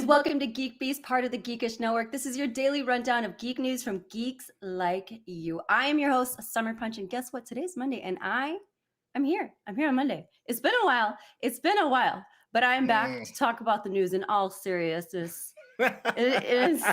welcome to GeekBeast, part of the Geekish Network. This is your daily rundown of geek news from geeks like you. I am your host, Summer Punch, and guess what? Today's Monday, and I'm here. I'm here on Monday. It's been a while, but I am back to talk about the news in all seriousness. It is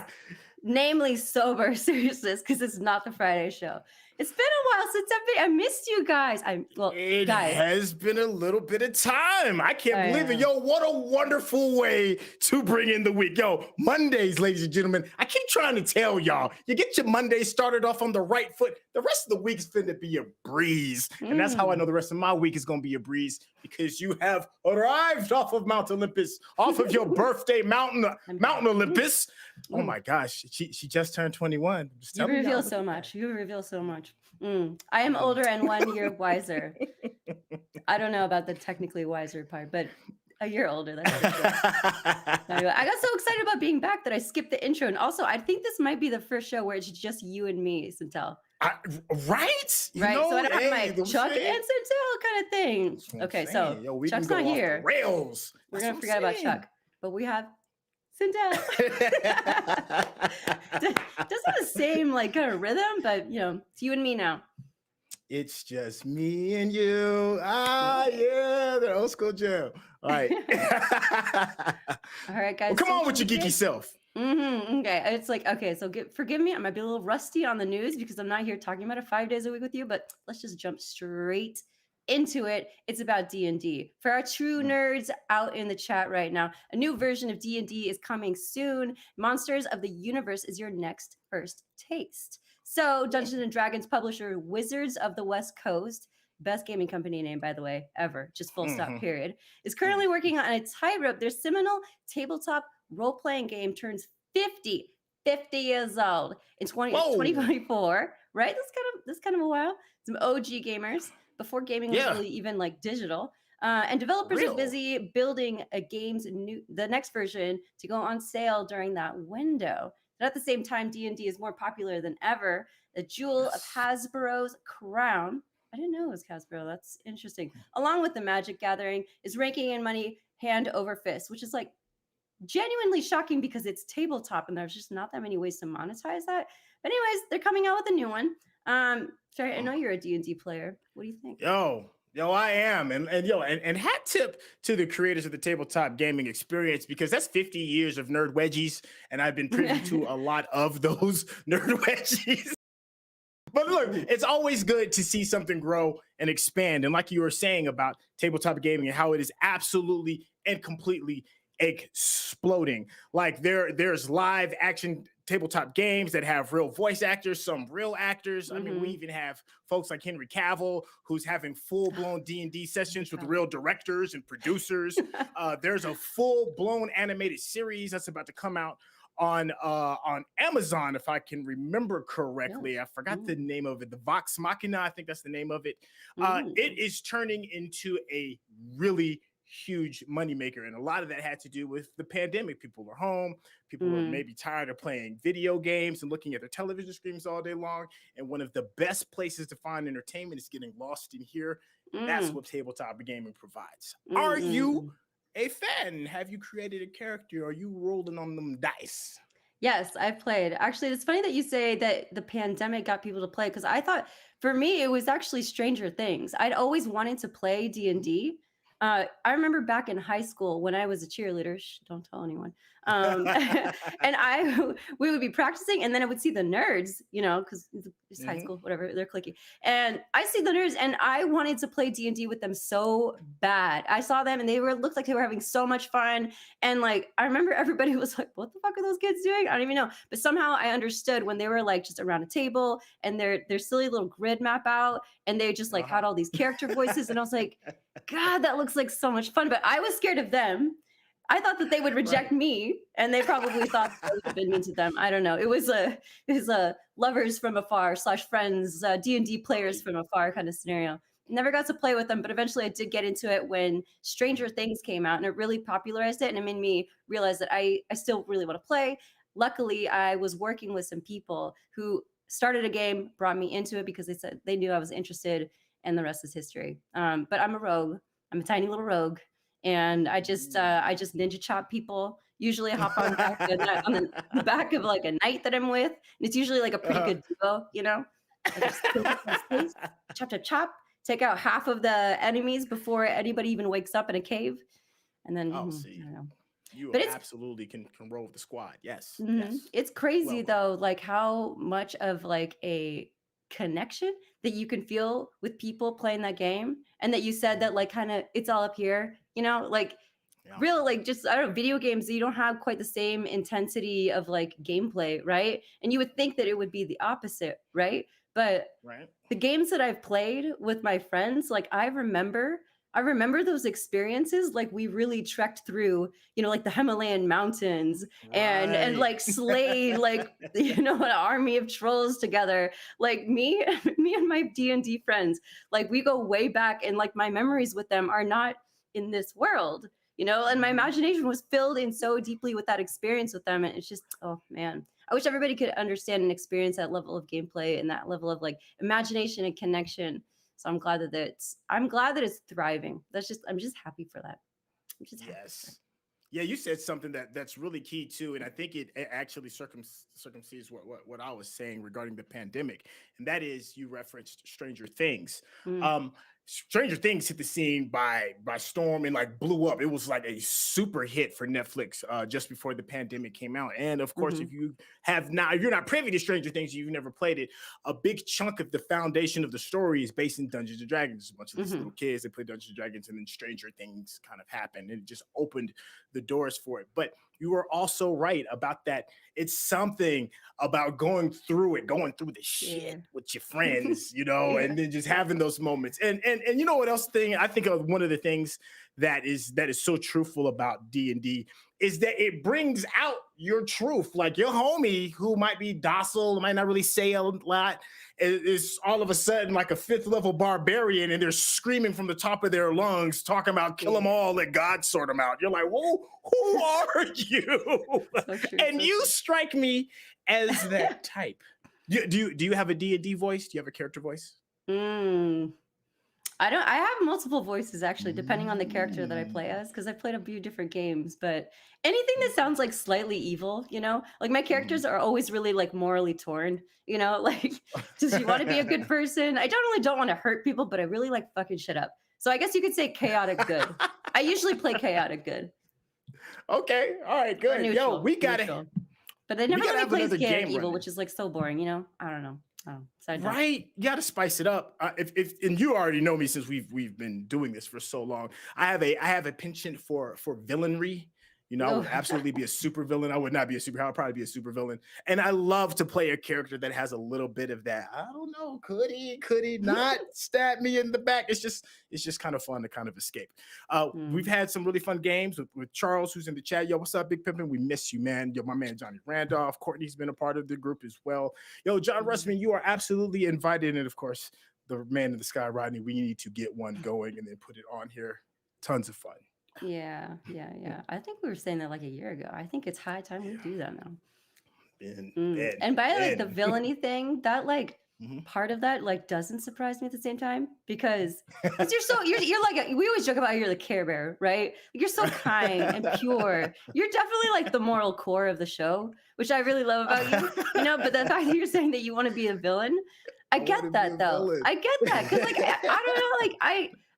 namely sober seriousness, because it's not the Friday show. It's been a while since I missed you guys. It has been a little bit of time. I can't believe it. Yo, what a wonderful way to bring in the week. Yo, Mondays, ladies and gentlemen. I keep trying to tell y'all, you get your Mondays started off on the right foot. The rest of the week is going to be a breeze. And that's how I know the rest of my week is going to be a breeze, because you have arrived off of Mount Olympus, off of your birthday mountain Olympus. Oh my gosh, she just turned 21. You reveal so much. You reveal so much. I am older and 1 year wiser. I don't know about the technically wiser part, but a year older. That's for sure. Anyway, I got so excited about being back that I skipped the intro. And also, I think this might be the first show where it's just you and me, Sintel. Right? So I don't have my Chuck and Sintel kind of thing. Okay, so Chuck's not here. Rails. We're going to forget about Chuck. But we have Sintel. Doesn't have the same kind of rhythm, but it's you and me now. It's just me and you. Yeah, the old school jam. All right. All right, guys. Well, come on with your geeky self. Okay, it's so forgive me. I might be a little rusty on the news because I'm not here talking about it 5 days a week with you, but let's just jump straight into it. It's about D&D. For our true nerds out in the chat right now, a new version of D&D is coming soon. Monsters of the Universe is your next first taste. So Dungeons and Dragons publisher Wizards of the West Coast, best gaming company name, by the way, ever, just full stop, period, is currently working on a Tightrope. Their seminal tabletop role-playing game turns 50 years old in 2024, right? That's kind of a while. Some OG gamers before gaming was really even digital. And developers are busy building the next version to go on sale during that window. But at the same time, D&D is more popular than ever. The jewel of Hasbro's crown. I didn't know it was Hasbro. That's interesting. Along with the Magic Gathering, is raking in money hand over fist, which is genuinely shocking because it's tabletop and there's just not that many ways to monetize that. But anyways, they're coming out with a new one. Trey, I know you're a D&D player. What do you think? Yo, I am. And hat tip to the creators of the tabletop gaming experience, because that's 50 years of nerd wedgies, and I've been privy to a lot of those nerd wedgies. But look, it's always good to see something grow and expand. And like you were saying about tabletop gaming and how it is absolutely and completely exploding. There's live action tabletop games that have real voice actors, some real actors. I mean, we even have folks like Henry Cavill, who's having full-blown D&D sessions with real directors and producers. There's a full-blown animated series that's about to come out on Amazon, if I can remember correctly. I forgot the name of it. The Vox Machina, I think that's the name of it. It is turning into a really huge moneymaker, and a lot of that had to do with the pandemic. People are home. People are maybe tired of playing video games and looking at their television screens all day long. And one of the best places to find entertainment is getting lost in here. That's what tabletop gaming provides. Are you a fan? Have you created a character? Are you rolling on them dice? Yes, I've played. Actually, it's funny that you say that the pandemic got people to play, because I thought for me it was actually Stranger Things. I'd always wanted to play D&D. I remember back in high school when I was a cheerleader. Don't tell anyone. And we would be practicing, and then I would see the nerds, because it's high school, whatever, they're cliquey. And I see the nerds, and I wanted to play D&D with them so bad. I saw them, and looked like they were having so much fun. And I remember everybody was like, "What the fuck are those kids doing?" I don't even know. But somehow I understood when they were just around a table and their silly little grid map out, and they just had all these character voices, and I was like, God, that looks like so much fun. But I was scared of them. I thought that they would reject me, and they probably thought I would have been mean to them. I don't know. It was a lovers from afar / friends, D&D players from afar kind of scenario. Never got to play with them, but eventually I did get into it when Stranger Things came out, and it really popularized it, and it made me realize that I still really want to play. Luckily, I was working with some people who started a game, brought me into it because they knew I was interested, and the rest is history. But I'm a rogue. I'm a tiny little rogue. And I just ninja chop people, Usually I hop on back on the back of like a knight that I'm with. And it's usually like a pretty Uh-huh. good duo, you know? I just kill them in space, chop, chop, chop, take out half of the enemies before anybody even wakes up in a cave. And then, Oh, I see, don't know. you But absolutely can roll with the squad. Yes, yes. it's Well, crazy well. though, like how much of like a connection that you can feel with people playing that game. And that you said Mhm. that like kind of it's all up here, like Yeah. real like just I don't know, video games, you don't have quite the same intensity of like gameplay, right? And you would think that it would be the opposite, right? But Right. the games that I've played with my friends, like I remember those experiences. Like we really trekked through, like the Himalayan mountains and Right. like slayed like an army of trolls together. Like me, me and my D&D friends, like we go way back, and like my memories with them are not in this world. And my Mhm. imagination was filled in so deeply with that experience with them. And it's just, oh man, I wish everybody could understand and experience that level of gameplay and that level of like imagination and connection. So I'm glad that it's thriving. I'm just happy for that. I'm just happy for it. Yes. Yeah, you said something that's really key too, and I think it actually circumcedes what I was saying regarding the pandemic, and that is you referenced Stranger Things. Mm, Um, Stranger Things hit the scene by storm and like blew up. It was like a super hit for Netflix just before the pandemic came out. And of course, mhm, if you're not privy to Stranger Things, you've never played it. A big chunk of the foundation of the story is based in Dungeons and Dragons. A bunch of these mhm, little kids that play Dungeons and Dragons, and then Stranger Things kind of happened, and it just opened the doors for it. But you were also right about that. It's something about going through the yeah. shit with your friends, Yeah. and then just having those moments. And you know what else thing I think of, one of the things that is so truthful about D&D is that it brings out your truth. Like your homie who might be docile, might not really say a lot, is all of a sudden like a fifth level barbarian, and they're screaming from the top of their lungs, talking about kill them Yeah. all, let God sort them out. You're like, whoa, who are you? So true. And So you true. strike me as that type. Do you have a D&D voice? Do you have a character voice? Mm. I have multiple voices actually, depending on the character that I play Mm. as, because I've played a few different games. But anything that sounds like slightly evil, like my characters Mhm. are always really like morally torn, like does she want to be a good person? I don't want to hurt people, but I really like fucking shit up. So I guess you could say chaotic good. I usually play chaotic good Okay, all right, or good. Yo, neutral, we gotta neutral. But they we never gotta let me have play as another chaotic game evil, running. which is like so boring. I don't know. Oh, side note. Right, you got to spice it up. If and you already know me since we've been doing this for so long. I have a penchant for villainry. I Oh, would absolutely be a super villain. I would not be a super. I would probably be a super villain. And I love to play a character that has a little bit of that. I don't know. Could he? Could he not stab me in the back? It's just kind of fun to kind of escape. We've mm, had some really fun games with Charles, who's in the chat. Yo, what's up, Big Pimpin'? We miss you, man. Yo, my man Johnny Randolph. Courtney's been a part of the group as well. Yo, John mm. Russman, you are absolutely invited. And of course, the man in the sky, Rodney, we need to get one going and then put it on here. Tons of fun. Yeah, yeah, yeah. I think we were saying that like a year ago. I think it's high time we Yeah, do that now. Ben, Mm. Ben, And by like the Ben. villainy thing, that like Mhm. part of that like doesn't surprise me at the same time because you're like we always joke about how you're the Care Bear, right? Like, you're so kind and pure. You're definitely like the moral core of the show, which I really love about you. But the fact that you're saying that you want to be a villain, I I want get to be a that though. villain. I get that because like I don't know, like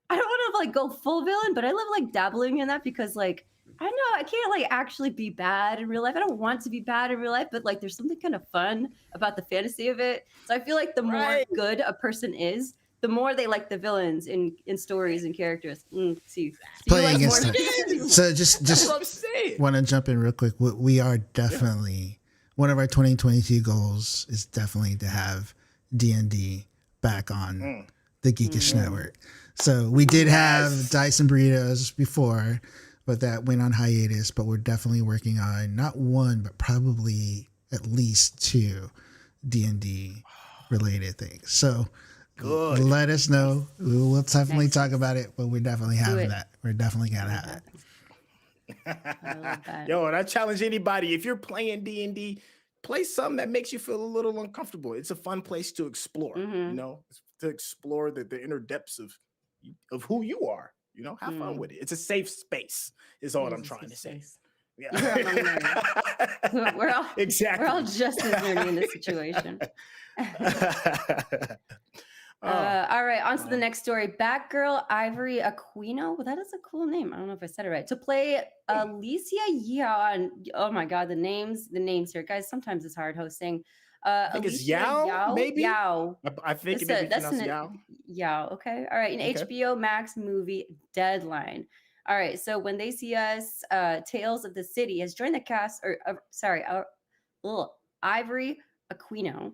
I don't want to like go full villain, but I love like dabbling in that because like I know I can't like actually be bad in real life. I don't want to be bad in real life, but like there's something kind of fun about the fantasy of it. So I feel like the more Right. good a person is, the more they like the villains in stories and characters. See, so you Playing like more. against them. So just That's what just I'm saying. want to jump in real quick. We are Yeah. definitely one of our 2022 goals is definitely to have D&D back on Mm. the Geekish Mm. Network. So we did have Yes. Dice and Burritos before, but that went on hiatus. But we're definitely working on not one, but probably at least two D&D related things. So Good. let us know. We'll definitely Nice, talk nice. about it, but we definitely Do have it. that. We're definitely I gonna love have that. it. I love that. Yo, and I challenge anybody, if you're playing D&D, play something that makes you feel a little uncomfortable. It's a fun place to explore, Mm-hmm. to explore the inner depths of who you are. Have fun Mm. with it. It's a safe space, is It all is I'm a trying safe to say. space. You're among nerds. We're all Exactly. we're all just as nerdy in this situation. All right, on to the next story. Batgirl Ivory Aquino. Well, that is a cool name. I don't know if I said it right. To play Alicia Yao. And oh my God, the names here, guys. Sometimes it's hard hosting. I think it's Yao, maybe. Yao. I think it may be pronounced Yao. Yao. Okay. All right. An Okay. HBO Max movie Deadline. All right. So when they see us, Tales of the City has joined the cast. Ivory Aquino.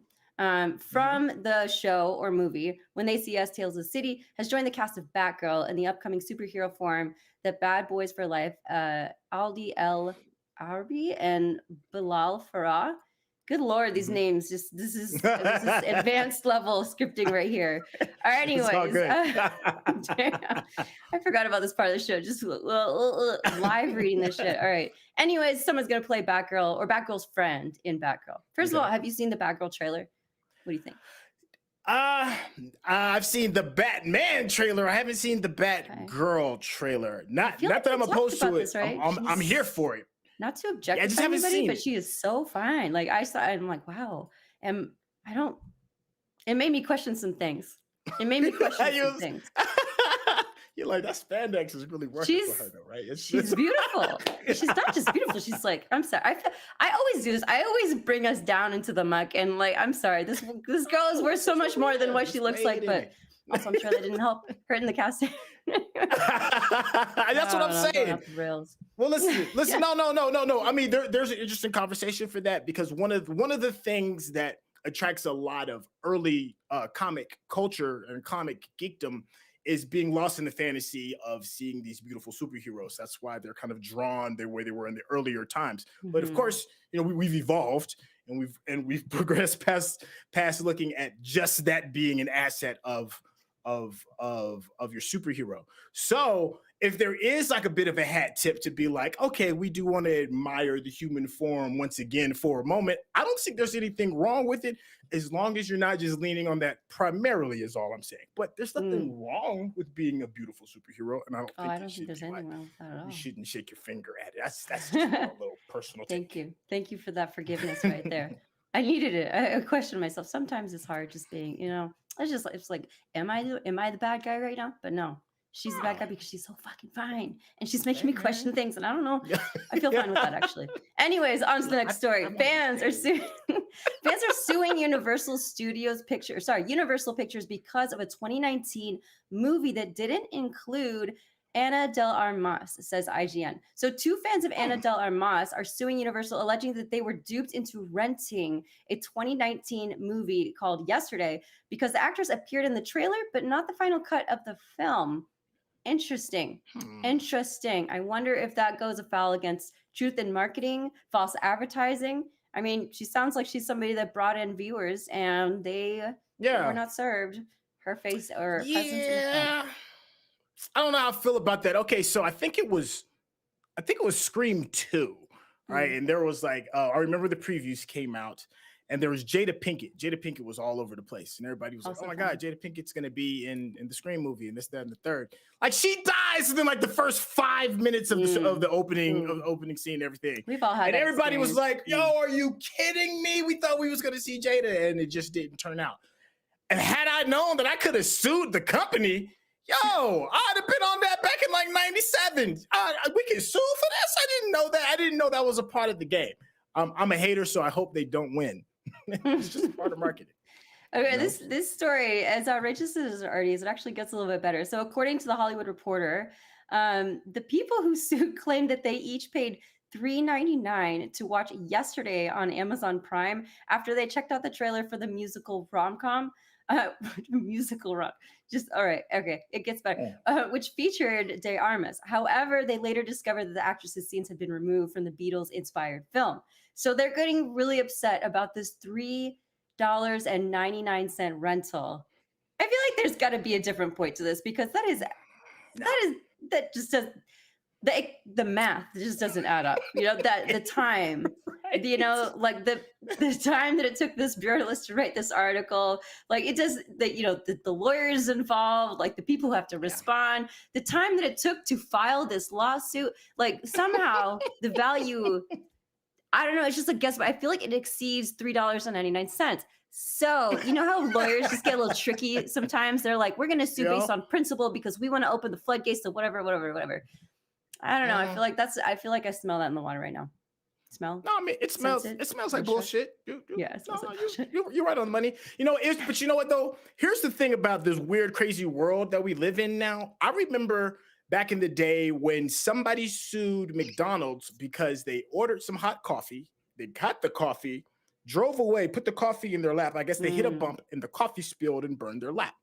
From the show or movie, When They See Us, Tales of the City, has joined the cast of Batgirl in the upcoming superhero form that Bad Boys for Life, Aldi El Arbi and Bilal Farah. Good Lord, these names, this is advanced level scripting right here. All right, anyways. It's all good. I forgot about this part of the show, just live reading this shit. All right. Anyways, someone's going to play Batgirl or Batgirl's friend in Batgirl. First of all, have you seen the Batgirl trailer? What do you think? I've seen the Batman trailer. I haven't seen the Batgirl trailer. Not like that I'm we opposed talked to about it. this, right? I'm here for it. Not to objectify just haven't anybody, seen but it. she is so fine. Like I saw, I'm like, wow. And I don't. It made me question some things. It made me question some things. You're like, that spandex is really working for her, though, right? She's beautiful. She's not just beautiful. She's like, I'm sorry. I always do this. I always bring us down into the muck, and like, I'm sorry. This girl is worth so much more than what she looks like. But also, I'm sure that didn't help her in the casting. That's what I'm saying. Well, listen. No. I mean, there's an interesting conversation for that, because one of the things that attracts a lot of early comic culture and comic geekdom is being lost in the fantasy of seeing these beautiful superheroes. That's why they're kind of drawn the way they were in the earlier times. Mm-hmm. But of course, we've evolved and we've progressed past looking at just that being an asset of your superhero. So if there is like a bit of a hat tip to be like, okay, we do want to admire the human form once again for a moment, I don't think there's anything wrong with it, as long as you're not just leaning on that primarily, is all I'm saying. But there's nothing wrong with being a beautiful superhero, and I don't think there's anything wrong with that at all. You shouldn't shake your finger at it. That's just a little personal. Thank you for that forgiveness right there. I needed it. I questioned myself. Sometimes it's hard just being, it's like, am I the bad guy right now? But no, she's the bad guy because she's so fucking fine, and she's making me question things, and I don't know. I feel fine with that, actually. Anyways, on to the next story. Fans are suing Universal Pictures because of a 2019 movie that didn't include Ana de Armas, says IGN. So 2 fans of Ana de Armas are suing Universal, alleging that they were duped into renting a 2019 movie called Yesterday because the actress appeared in the trailer, but not the final cut of the film. Interesting. I wonder if that goes afoul against truth in marketing, false advertising. I mean, she sounds like she's somebody that brought in viewers and they were not served her face or presence in the film. I don't know how I feel about that. Okay, so I think it was Scream 2, right? And there was like, I remember the previews came out, and there was Jada Pinkett. Jada Pinkett was all over the place, and everybody was like, "Oh my God, Jada Pinkett's gonna be in the Scream movie," and this, that, and the third. Like, she dies within like the first 5 minutes of the opening scene and everything. We've all had and that everybody experience. was like, "Yo, are you kidding me? We thought we was gonna see Jada, and it just didn't turn out." And had I known that I could have sued the company, I'd have been on that back in like 97. We can sue for this? I didn't know that. I didn't know that was a part of the game. I'm a hater, so I hope they don't win. It's just part of marketing. Okay, this story, as outrageous as it already is, it actually gets a little bit better. So according to the Hollywood Reporter, the people who sued claimed that they each paid $3.99 to watch Yesterday on Amazon Prime after they checked out the trailer for the musical rom-com. Musical rock. All right. Okay. It gets better. Which featured De Armas. However, they later discovered that the actress's scenes had been removed from the Beatles-inspired film. So they're getting really upset about this $3.99 rental. I feel like there's got to be a different point to this, because that just does the math just doesn't add up. That the time. You know, like the time that it took this journalist to write this article, like it does that, you know, the lawyers involved, like the people who have to respond, the time that it took to file this lawsuit, like somehow the value, I don't know, it's just a guess, but I feel like it exceeds $3.99. So, you know how lawyers just get a little tricky sometimes? They're like, we're going to sue based on principle because we want to open the floodgates to whatever. I don't know. I feel like I smell that in the water right now. Smell? No, I mean it smells. It smells like bullshit. Yeah, it smells like bullshit. You're right on the money. You know, but you know what though? Here's the thing about this weird, crazy world that we live in now. I remember back in the day when somebody sued McDonald's because they ordered some hot coffee, they got the coffee, drove away, put the coffee in their lap. I guess they hit a bump and the coffee spilled and burned their lap.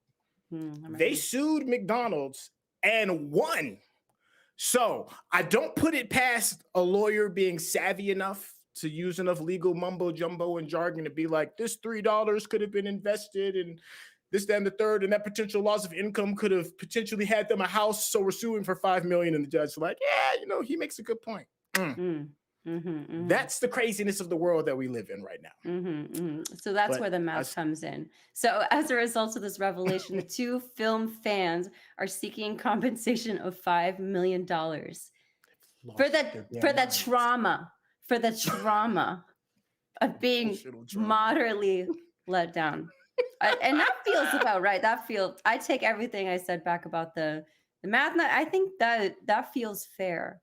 They sued McDonald's and won. So I don't put it past a lawyer being savvy enough to use enough legal mumbo jumbo and jargon to be like, this $3 could have been invested in this, that, and the third, and that potential loss of income could have potentially had them a house. So we're suing for $5 million. And the judge's like, yeah, you know, he makes a good point. That's the craziness of the world that we live in right now. So that's where the math comes in. So as a result of this revelation, the two film fans are seeking compensation of $5 million for the trauma of being moderately let down. And that feels about right. I take everything I said back about the math. I think that feels fair.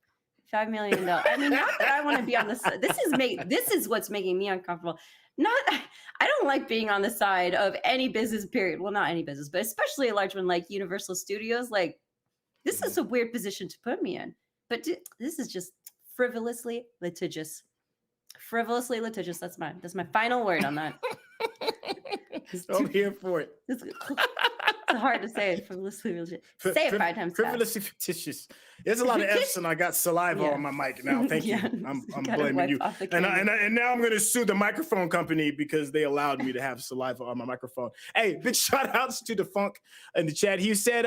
$5 million. I mean, not that I want to be on the side. This is what's making me uncomfortable. I don't like being on the side of any business, period. Well, not any business, but especially a large one like Universal Studios. Like, this is a weird position to put me in. But this is just frivolously litigious. Frivously litigious. That's my final word on that. I'm here for it. It's hard to say it. Frivolously litigious. Say it 5 times. Frivolously fictitious. There's a lot of F's, and I got saliva on my mic now. Thank you. I'm blaming you. And now I'm going to sue the microphone company because they allowed me to have saliva on my microphone. Hey, big shout outs to the Funk in the chat. He said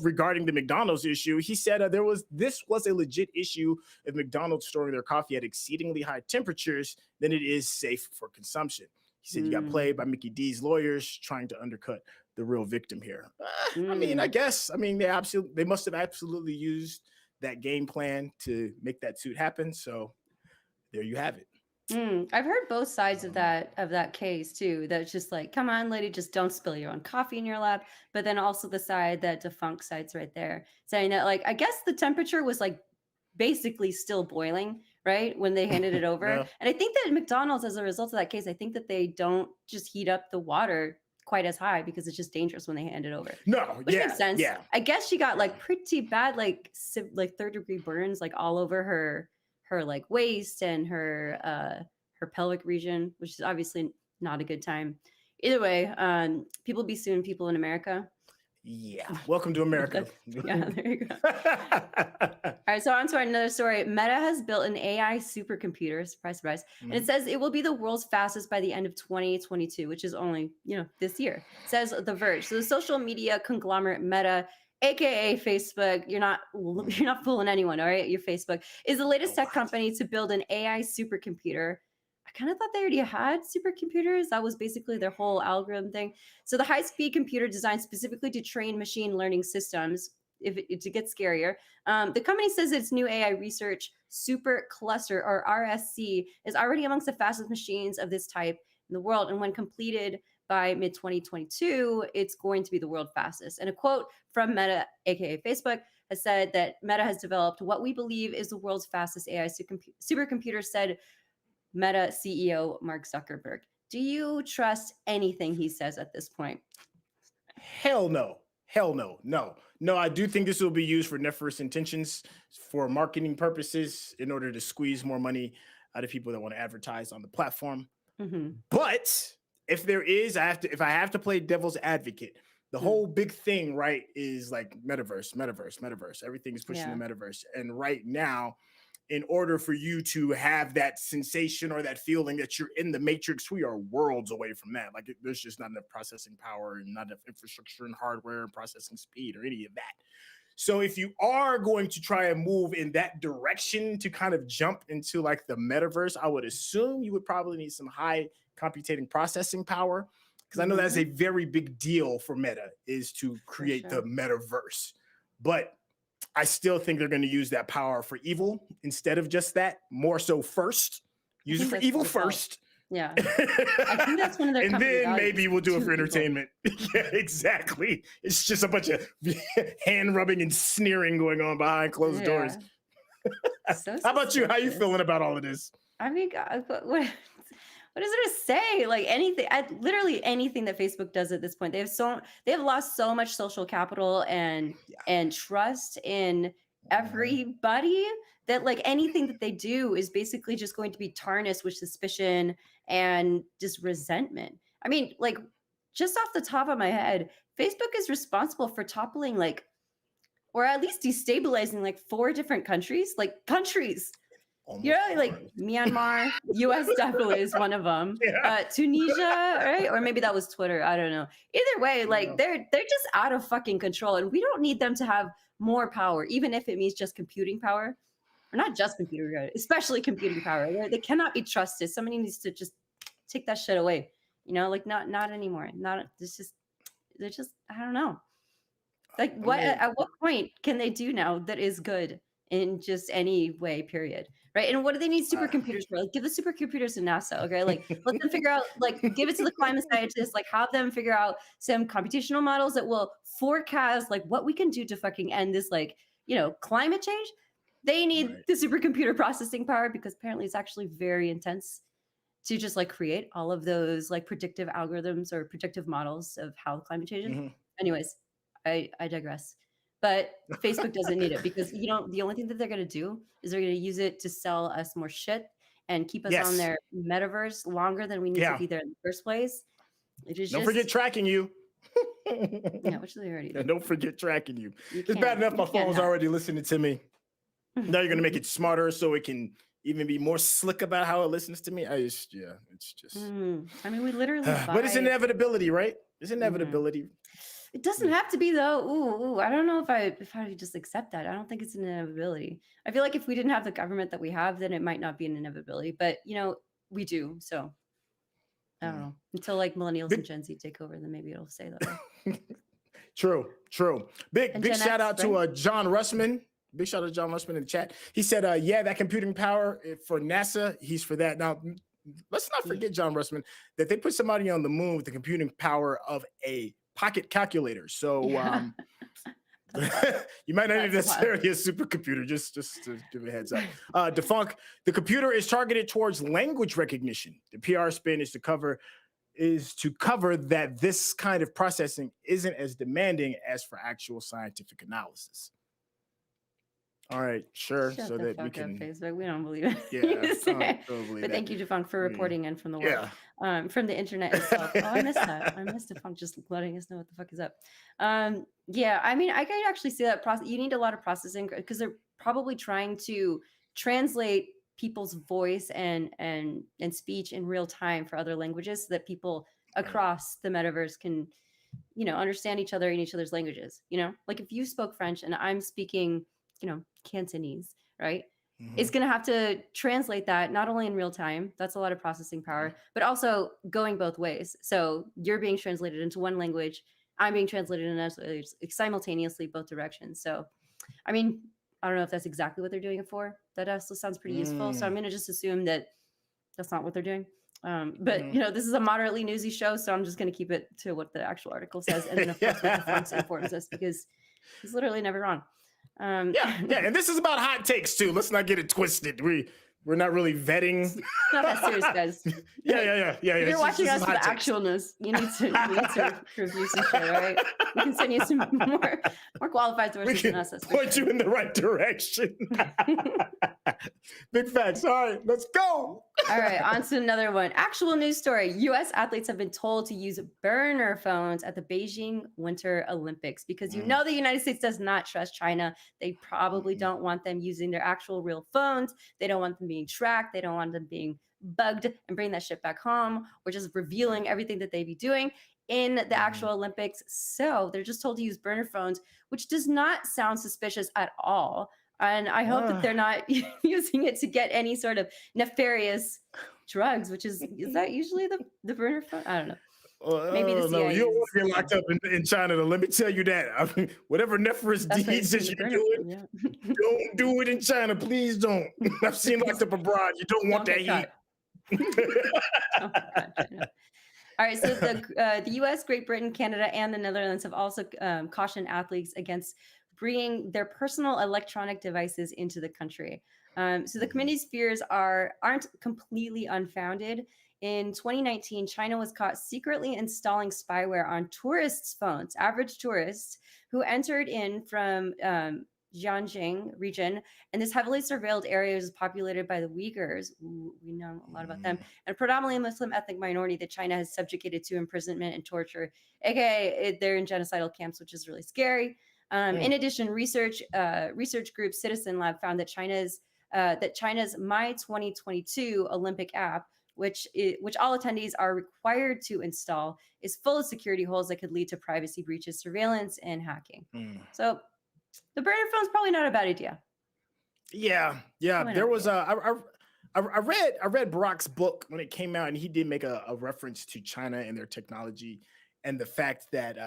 regarding the McDonald's issue, he said this was a legit issue if McDonald's storing their coffee at exceedingly high temperatures, then it is safe for consumption. He said you got played by Mickey D's lawyers trying to undercut the real victim here. I mean, they must have absolutely used that game plan to make that suit happen. So there you have it. I've heard both sides of that case too. That's just like, come on, lady, just don't spill your own coffee in your lap. But then also the side that defunct side's right there saying that, like, I guess the temperature was like basically still boiling, right, when they handed it over. Yeah. And I think that McDonald's, as a result of that case, I think that they don't just heat up the water quite as high because it's just dangerous when they hand it over. Which makes sense. Yeah. I guess she got like pretty bad, like 3rd-degree burns, like all over her like waist and her pelvic region, which is obviously not a good time. Either way, people be suing people in America. Yeah. Welcome to America. Yeah, there you go. All right, so on to another story. Meta has built an AI supercomputer, surprise, surprise, and it says it will be the world's fastest by the end of 2022, which is only, this year, says The Verge. So the social media conglomerate Meta, aka Facebook, you're not fooling anyone, all right? Your Facebook is the latest tech company to build an AI supercomputer. I kind of thought they already had supercomputers. That was basically their whole algorithm thing. So the high-speed computer designed specifically to train machine learning systems, to get scarier. The company says its new AI research super cluster, or RSC, is already amongst the fastest machines of this type in the world. And when completed by mid-2022, it's going to be the world's fastest. And a quote from Meta, aka Facebook, has said that Meta has developed what we believe is the world's fastest AI supercomputer, said Meta CEO Mark Zuckerberg. Do you trust anything he says at this point? Hell no. No, I do think this will be used for nefarious intentions, for marketing purposes, in order to squeeze more money out of people that want to advertise on the platform. But if I have to play devil's advocate, the whole big thing, right, is like metaverse. Everything is pushing the metaverse. And right now, in order for you to have that sensation or that feeling that you're in the Matrix, we are worlds away from that. Like, there's just not enough processing power and not enough infrastructure and hardware and processing speed or any of that. So if you are going to try and move in that direction to kind of jump into like the metaverse, I would assume you would probably need some high computing processing power, because I know that's a very big deal for Meta, is to create the metaverse. But I still think they're going to use that power for evil instead of just that, more so first. Use it for evil first. Yeah. I think that's one of their and then values, maybe we'll do it for evil. entertainment. Yeah, exactly. It's just a bunch of hand rubbing and sneering going on behind closed doors. So how about you? How you feeling about all of this? I mean, what is there to say? Like anything, literally anything that Facebook does at this point, they've lost so much social capital and trust in everybody that like anything that they do is basically just going to be tarnished with suspicion and just resentment. I mean, like just off the top of my head, Facebook is responsible for toppling like, or at least destabilizing like 4 different countries, like Myanmar, US definitely is one of them. Tunisia, right? Or maybe that was Twitter. I don't know. Either way, like they're just out of fucking control, and we don't need them to have more power, even if it means just computing power, or not just computing power, especially computing power. They cannot be trusted. Somebody needs to just take that shit away. You know, like not anymore. They're just I don't know. Like at what point can they do now that is good in just any way, period? Right. And what do they need supercomputers for? Like give the supercomputers to NASA. Okay. Like let them figure out, like give it to the climate scientists, like have them figure out some computational models that will forecast like what we can do to fucking end this, like, you know, climate change. They need the supercomputer processing power because apparently it's actually very intense to just like create all of those like predictive algorithms or predictive models of how climate changes. Anyways, I digress. But Facebook doesn't need it because the only thing that they're going to do is they're going to use it to sell us more shit and keep us on their metaverse longer than we need to be there in the first place. Don't forget tracking you. Yeah, which they already do. And don't forget tracking you. It's bad enough my phone's already listening to me. Now you're going to make it smarter so it can even be more slick about how it listens to me. It's just. I mean, we literally. But it's inevitability, right? It's inevitability. It doesn't have to be though. Ooh, I don't know if I would just accept that. I don't think it's an inevitability. I feel like if we didn't have the government that we have, then it might not be an inevitability. But you know, we do. So I don't know. Until like millennials and Gen Z take over, then maybe it'll say that way. True. Big shout out to John Russman. Big shout out to John Russman in the chat. He said, that computing power for NASA, he's for that. Now, let's not forget, John Russman, that they put somebody on the moon with the computing power of a pocket calculator. So you might not need necessarily a supercomputer, just to give a heads up. Defunk, the computer is targeted towards language recognition. The PR spin is to cover that this kind of processing isn't as demanding as for actual scientific analysis. All right, sure. Shut so the that fuck we can. Up, Facebook. We don't believe it. Yeah, but thank you, Defunk, for reporting in from the world, from the internet itself. Oh, I missed that. I missed Defunk just letting us know what the fuck is up. Yeah, I mean, I could actually see that process. You need a lot of processing because they're probably trying to translate people's voice and speech in real time for other languages, so that people across the metaverse can, you know, understand each other in each other's languages. You know, like if you spoke French and I'm speaking, you know, Cantonese, right? It's going to have to translate that not only in real time, that's a lot of processing power, but also going both ways. So you're being translated into one language, I'm being translated in another language simultaneously, both directions. So, I mean, I don't know if that's exactly what they're doing it for. That also sounds pretty useful. So I'm going to just assume that that's not what they're doing. But you know, this is a moderately newsy show, so I'm just going to keep it to what the actual article says. And then of course, what Defunk informs us, because he's literally never wrong. And this is about hot takes too. Let's not get it twisted. We're not really vetting. Not that serious, guys. Yeah. If you're watching us for the actualness, you need to review some shit, all right? We can send you some more qualified sources than us. Point you in the right direction. Big facts. All right, let's go. All right, on to another one. Actual news story. U.S. athletes have been told to use burner phones at the Beijing Winter Olympics because you know the United States does not trust China. They probably don't want them using their actual real phones. They don't want them being tracked. They don't want them being bugged and bring that shit back home or just revealing everything that they be doing. in the actual Olympics. So they're just told to use burner phones, which does not sound suspicious at all. And I hope that they're not using it to get any sort of nefarious drugs, which is that usually the burner phone? I don't know. Maybe the No, CIA you don't want uses to get it. locked up in China. Let me tell you that. I mean, whatever nefarious That's why deeds it's that in the you're burner doing, phone, yeah. don't do it in China. Please don't. I've seen locked up abroad. You don't want Don't that get heat. caught. Oh my God, China. All right, so the U.S., Great Britain, Canada, and the Netherlands have also cautioned athletes against bringing their personal electronic devices into the country. So the committee's fears aren't completely unfounded. In 2019, China was caught secretly installing spyware on tourists' phones, average tourists who entered in from Xinjiang region, and this heavily surveilled area is populated by the Uyghurs. Ooh, we know a lot about them, and predominantly Muslim ethnic minority that China has subjugated to imprisonment and torture, aka they're in genocidal camps, which is really scary. In addition, research group Citizen Lab found that China's My 2022 Olympic app, which all attendees are required to install, is full of security holes that could lead to privacy breaches, surveillance, and hacking. So the burner phone's probably not a bad idea. Yeah. There was I read Barack's book when it came out, and he did make a reference to China and their technology, and the fact that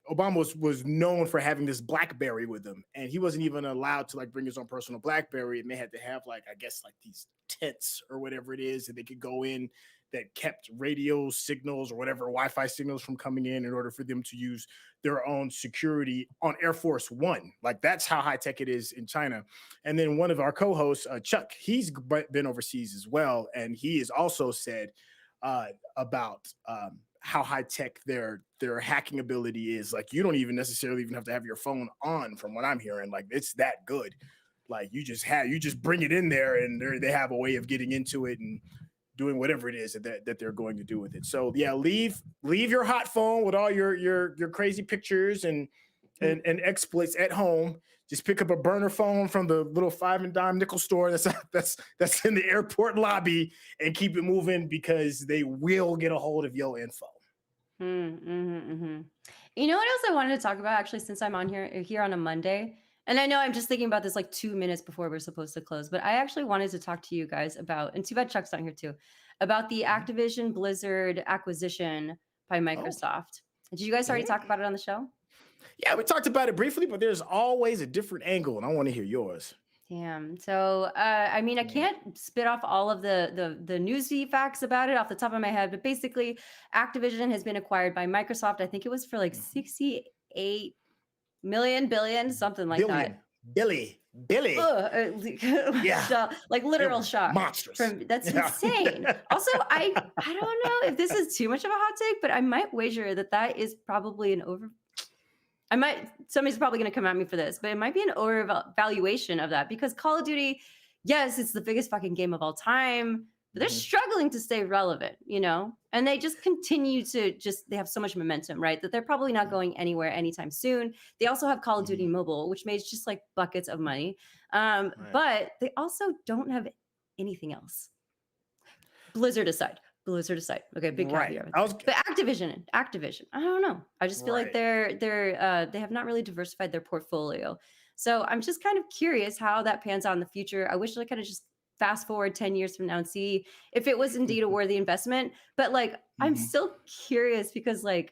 Obama was known for having this BlackBerry with him, and he wasn't even allowed to like bring his own personal BlackBerry, and they had to have like, I guess, like these tents or whatever it is that they could go in that kept radio signals or whatever Wi-Fi signals from coming in order for them to use their own security on Air Force One. Like that's how high tech it is in China. And then one of our co-hosts, Chuck, he's been overseas as well, and he has also said about how high tech their hacking ability is. Like you don't even necessarily even have to have your phone on, from what I'm hearing. Like it's that good. Like you just bring it in there, and they have a way of getting into it and doing whatever it is that they're going to do with it. So yeah, leave your hot phone with all your crazy pictures and exploits at home. Just pick up a burner phone from the little 5 and dime nickel store that's in the airport lobby and keep it moving, because they will get a hold of your info. You know what else I wanted to talk about, actually, since I'm on here on a Monday? And I know I'm just thinking about this like 2 minutes before we're supposed to close, but I actually wanted to talk to you guys about, and too bad Chuck's not here too, about the Activision Blizzard acquisition by Microsoft. Did you guys already talk about it on the show? Yeah, we talked about it briefly, but there's always a different angle, and I want to hear yours. Damn. So, I mean, I can't spit off all of the newsfeed facts about it off the top of my head, but basically, Activision has been acquired by Microsoft. I think it was for like 68 billion, something like that. Billy. Yeah, like literal shock. Monstrous. That's insane. Also, I don't know if this is too much of a hot take, but I might wager that is probably an somebody's probably going to come at me for this, but it might be an overvaluation of that, because Call of Duty, yes, it's the biggest fucking game of all time, but they're struggling to stay relevant, and they just continue to they have so much momentum, right? That they're probably not going anywhere anytime soon. They also have Call of Duty Mobile, which makes just like buckets of money. But they also don't have anything else. Blizzard aside. Okay, big caveat. But Activision. I don't know. I just feel like they have not really diversified their portfolio. So I'm just kind of curious how that pans out in the future. I wish I could have just fast forward 10 years from now and see if it was indeed a worthy investment. But like, I'm still curious, because like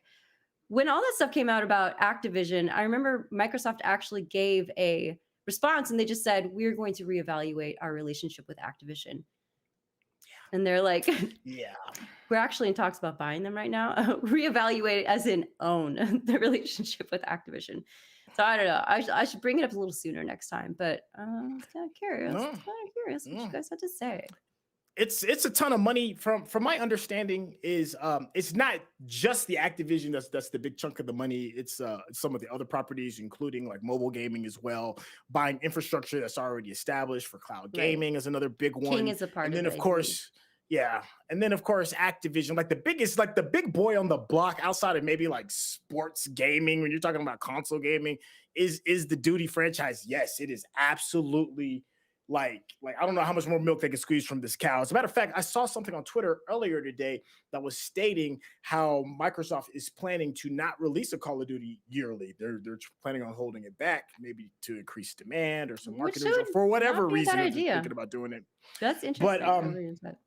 when all that stuff came out about Activision, I remember Microsoft actually gave a response, and they just said, we're going to reevaluate our relationship with Activision. And they're like, we're actually in talks about buying them right now. Reevaluate as in own the relationship with Activision. So I don't know. I should bring it up a little sooner next time. But I was kind of curious. What you guys had to say. It's a ton of money. From my understanding, is it's not just the Activision that's the big chunk of the money. It's some of the other properties, including like mobile gaming as well. Buying infrastructure that's already established for cloud gaming is another big one. King is a part of it. And then of course, Activision, like the big boy on the block outside of maybe like sports gaming, when you're talking about console gaming, is the Duty franchise. Yes, it is absolutely like I don't know how much more milk they can squeeze from this cow. As a matter of fact, I saw something on Twitter earlier today that was stating how Microsoft is planning to not release a Call of Duty yearly. They're planning on holding it back, maybe to increase demand or some Which marketing or would for not whatever be a bad reason they're idea. thinking about doing it. That's But interesting. I really use that.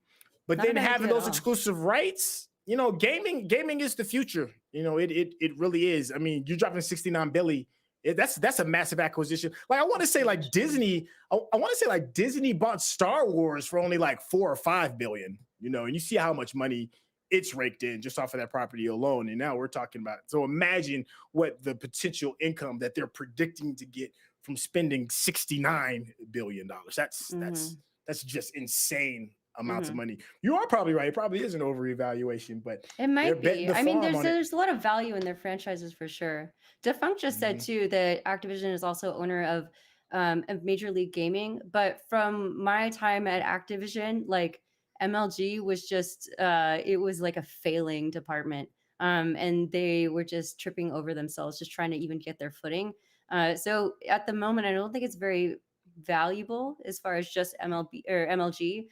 but Not a then bad having idea at those all. exclusive rights, you know, gaming is the future. You know, it really is. I mean, you're dropping 69 billion. That's a massive acquisition. Like I want to say like Disney, I want to say like Disney bought Star Wars for only like 4 or 5 billion, you know, and you see how much money it's raked in just off of that property alone. And now we're talking about, so imagine what the potential income that they're predicting to get from spending $69 billion. That's just insane amounts of money. You are probably right. It probably is an overevaluation, but It might betting be. the I mean, farm on it. there's a lot of value in their franchises for sure. Defunct just said too that Activision is also owner of Major League Gaming, but from my time at Activision, like MLG was just it was like a failing department. And they were just tripping over themselves, just trying to even get their footing. So at the moment, I don't think it's very valuable as far as just MLB or MLG.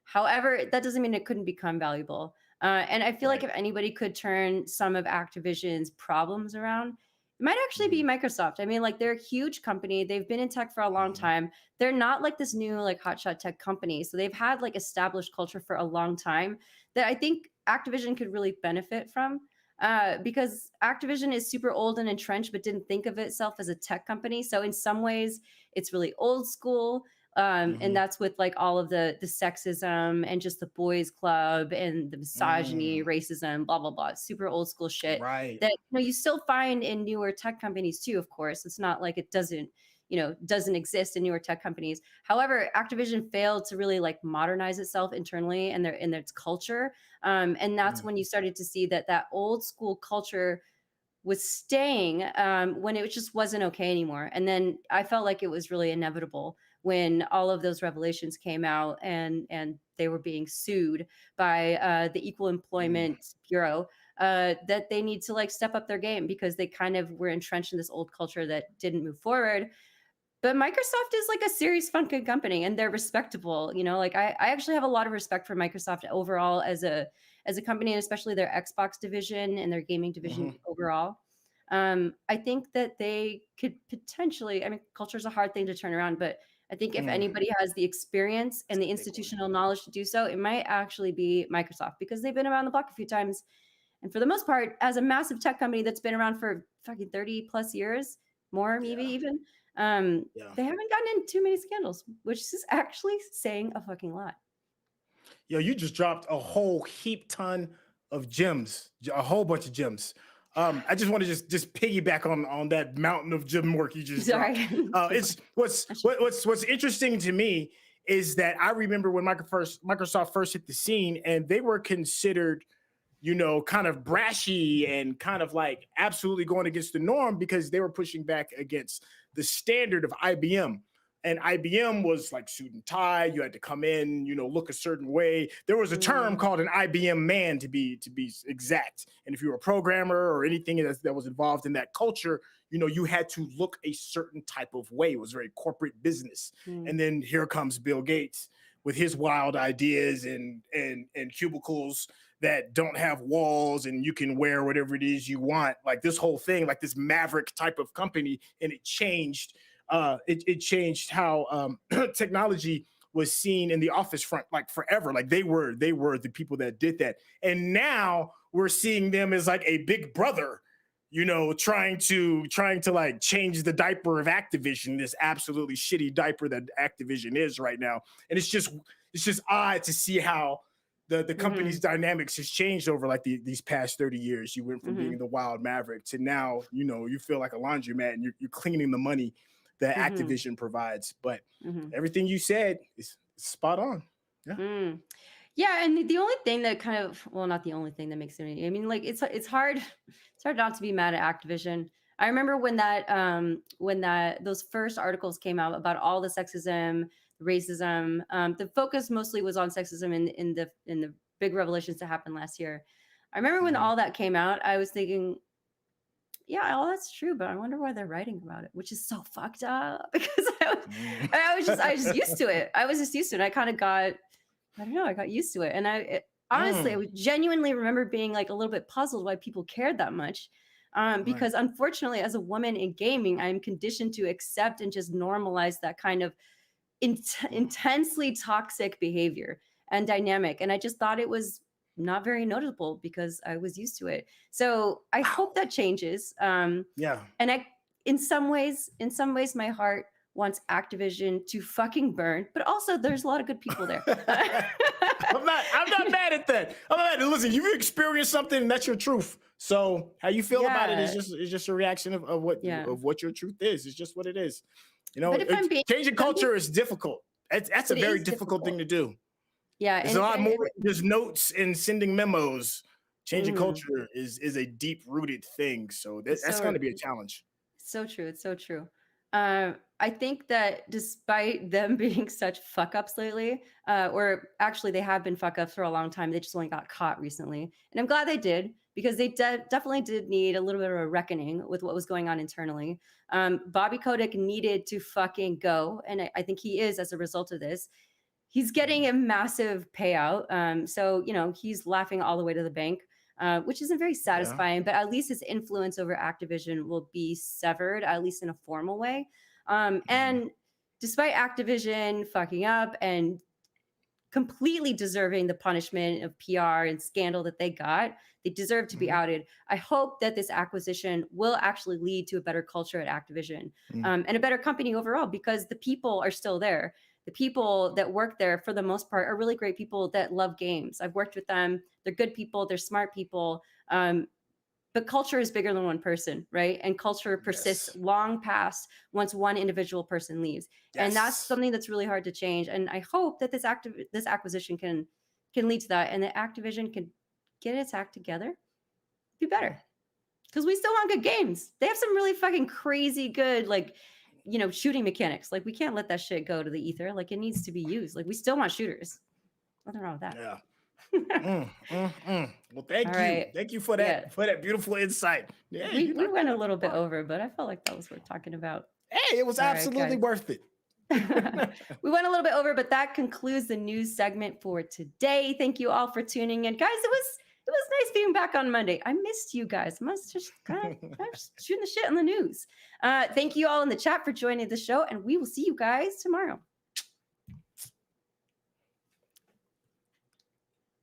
However, that doesn't mean it couldn't become valuable. And I feel like Right. if anybody could turn some of Activision's problems around, it might actually be Mhm. Microsoft. I mean, like they're a huge company. They've been in tech for a long Mhm. time. They're not like this new like hotshot tech company. So they've had like established culture for a long time that I think Activision could really benefit from. Because Activision is super old and entrenched, but didn't think of itself as a tech company. So in some ways, it's really old school. And Mhm. that's with like all of the sexism and just the boys club and the misogyny, Mm. racism, blah blah blah, super old school shit Right. that you still find in newer tech companies too. Of course, it's not like it doesn't exist in newer tech companies. However, Activision failed to really like modernize itself internally and their in its culture, and that's Mm. when you started to see that old school culture was staying when it just wasn't okay anymore. And then I felt like it was really inevitable when all of those revelations came out and they were being sued by the Equal Mm. Employment Bureau, that they need to like step up their game because they kind of were entrenched in this old culture that didn't move forward. But Microsoft is like a serious fucking company and they're respectable. Like I actually have a lot of respect for Microsoft overall as a company, and especially their Xbox division and their gaming division Mhm. overall. I think that they could potentially, I mean, culture is a hard thing to turn around, but I think if Mm. anybody has the experience and the Big one. institutional knowledge to do so, it might actually be Microsoft because they've been around the block a few times. And for the most part, as a massive tech company that's been around for fucking 30 plus years, more maybe Yeah. even, Yeah. they haven't gotten in too many scandals, which is actually saying a fucking lot. Yo, you just dropped a whole heap ton of gems, a whole bunch of gems. I just want to just piggyback on that mountain of gem work you just dropped. Sorry. It's what's interesting to me is that I remember when Microsoft first hit the scene, and they were considered, you know, kind of brashy and kind of like absolutely going against the norm because they were pushing back against the standard of IBM. And IBM was like suit and tie. You had to come in, you know, look a certain way. There was a term Mm, called an IBM man to be exact. And if you were a programmer or anything that was involved in that culture, you know, you had to look a certain type of way. It was very corporate business. mm, And then here comes Bill Gates with his wild ideas and cubicles that don't have walls and you can wear whatever it is you want, like this whole thing, like this maverick type of company. And it changed it changed how technology was seen in the office front, like forever. Like they were the people that did that, and now we're seeing them as like a big brother, you know, trying to like change the diaper of Activision, this absolutely shitty diaper that Activision is right now. And it's just odd to see how the company's mhm, dynamics has changed over like these past 30 years. You went from being mhm, the wild maverick to now, you know, you feel like a laundromat and you're cleaning the money that mhm, Activision provides. But mhm, everything you said is spot on. Yeah. mm. Yeah, and the only thing that kind of, well, not the only thing that makes it, I mean, like it's hard it's hard not to be mad at Activision. I remember when those first articles came out about all the sexism, racism, the focus mostly was on sexism in the big revelations that happened last year. I remember when Mhm. all that came out, I was thinking, yeah, all that's true, but I wonder why they're writing about it, which is so fucked up because I was just used to it. I was just used to it. I kind of got, I don't know, I got used to it. And honestly, I Mm, would genuinely remember being like a little bit puzzled why people cared that much. right. Because unfortunately, as a woman in gaming, I'm conditioned to accept and just normalize that kind of intensely toxic behavior and dynamic. And I just thought it was not very noticeable because I was used to it. So I Wow. hope that changes. Yeah. And in some ways, my heart wants Activision to fucking burn, but also there's a lot of good people there. I'm not mad at that. I'm not mad. Listen, you've experienced something, and that's your truth. So how you feel about it Yeah, is just a reaction yeah. of what your truth is. It's just what it is. But if I'm being, Changing if I'm being, culture is difficult. That's a it very is difficult thing difficult. to do. Yeah, There's and a if lot I, more than just notes and sending memos. Changing mhm, culture is a deep rooted thing. So it's that's so going to be a challenge. so true. It's so true. I think that despite them being such fuck ups lately, or actually they have been fuck ups for a long time, they just only got caught recently. And I'm glad they did because they definitely did need a little bit of a reckoning with what was going on internally. Bobby Kotick needed to fucking go. And I think he is as a result of this. He's getting a massive payout. So, he's laughing all the way to the bank, which isn't very Yeah. satisfying, but at least his influence over Activision will be severed, at least in a formal way. Mhm. And despite Activision fucking up and completely deserving the punishment of PR and scandal that they deserve to be Mhm. outed. I hope that this acquisition will actually lead to a better culture at Activision, Mhm. and a better company overall because the people are still there. The people that work there, for the most part, are really great people that love games. I've worked with them. They're good people. They're smart people. But culture is bigger than one person, right? And culture persists Yes. long past once one individual person leaves, and that's Yes. something that's really hard to change. And I hope that this acquisition can lead to that, and that Activision can get its act together, be better, because we still want good games. They have some really fucking crazy good, like, shooting mechanics. Like, we can't let that shit go to the ether. Like, it needs to be used. Like, we still want shooters. Nothing wrong with that. Yeah. Well, All thank you. right. Thank you Yeah. for that beautiful insight. Yeah, We you we knocked that went a out the little bit park. over, but I felt like that was worth talking about. Hey, it was All right, absolutely guys. worth it. We went a little bit over, but that concludes the news segment for today. Thank you all for tuning in, guys. It was nice being back on Monday. I missed you guys. Must just kind of shooting the shit on the news. Thank you all in the chat for joining the show, and we will see you guys tomorrow.